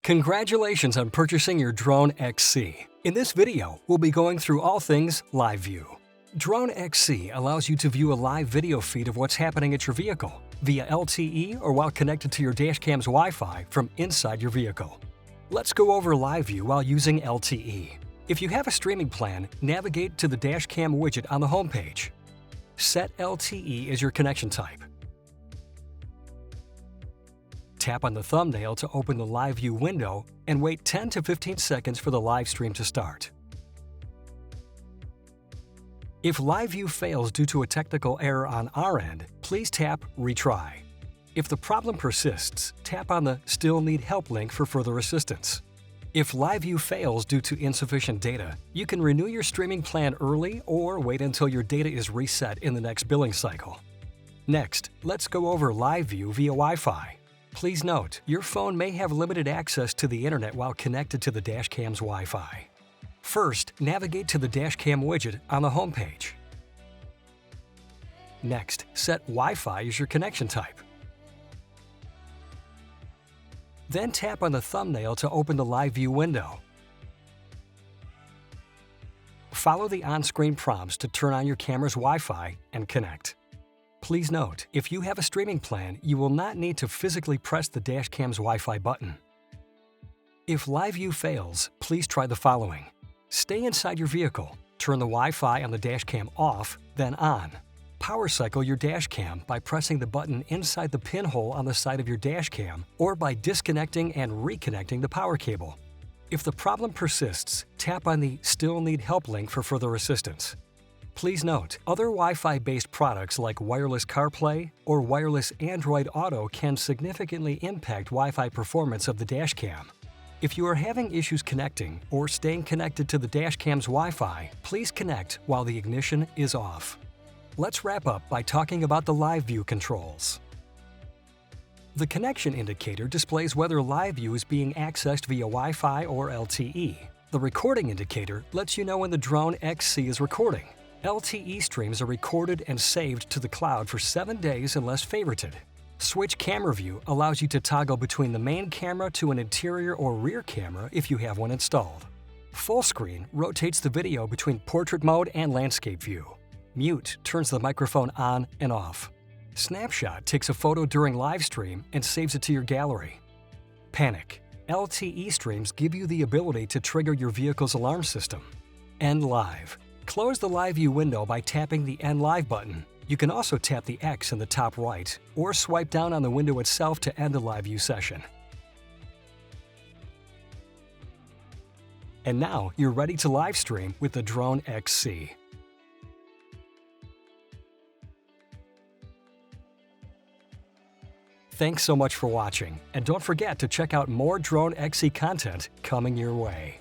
Congratulations on purchasing your Drone XC. In this video, we'll be going through all things live view. Drone XC allows you to view a live video feed of what's happening at your vehicle via LTE or while connected to your dashcam's Wi-Fi from inside your vehicle. Let's go over live view while using LTE. If you have a streaming plan, navigate to the dashcam widget on the homepage. Set LTE as your connection type. Tap on the thumbnail to open the live view window and wait 10 to 15 seconds for the live stream to start. If live view fails due to a technical error on our end, please tap Retry. If the problem persists, tap on the Still Need Help link for further assistance. If live view fails due to insufficient data, you can renew your streaming plan early or wait until your data is reset in the next billing cycle. Next, let's go over live view via Wi-Fi. Please note, your phone may have limited access to the internet while connected to the dashcam's Wi-Fi. First, navigate to the dashcam widget on the homepage. Next, set Wi-Fi as your connection type. Then tap on the thumbnail to open the live view window. Follow the on-screen prompts to turn on your camera's Wi-Fi and connect. Please note, if you have a streaming plan, you will not need to physically press the dashcam's Wi-Fi button. If live view fails, please try the following. Stay inside your vehicle, turn the Wi-Fi on the dashcam off, then on. Power cycle your dashcam by pressing the button inside the pinhole on the side of your dashcam or by disconnecting and reconnecting the power cable. If the problem persists, tap on the Still Need Help link for further assistance. Please note, other Wi-Fi-based products like wireless CarPlay or wireless Android Auto can significantly impact Wi-Fi performance of the dashcam. If you are having issues connecting or staying connected to the dashcam's Wi-Fi, please connect while the ignition is off. Let's wrap up by talking about the live view controls. The connection indicator displays whether live view is being accessed via Wi-Fi or LTE. The recording indicator lets you know when the Drone XC is recording. LTE streams are recorded and saved to the cloud for 7 days unless favorited. Switch camera view allows you to toggle between the main camera to an interior or rear camera if you have one installed. Full screen rotates the video between portrait mode and landscape view. Mute turns the microphone on and off. Snapshot takes a photo during live stream and saves it to your gallery. Panic. LTE streams give you the ability to trigger your vehicle's alarm system. End live. Close the live view window by tapping the End Live button. You can also tap the X in the top right or swipe down on the window itself to end the live view session. And now you're ready to live stream with the Drone XC. Thanks so much for watching, and don't forget to check out more Drone XC content coming your way.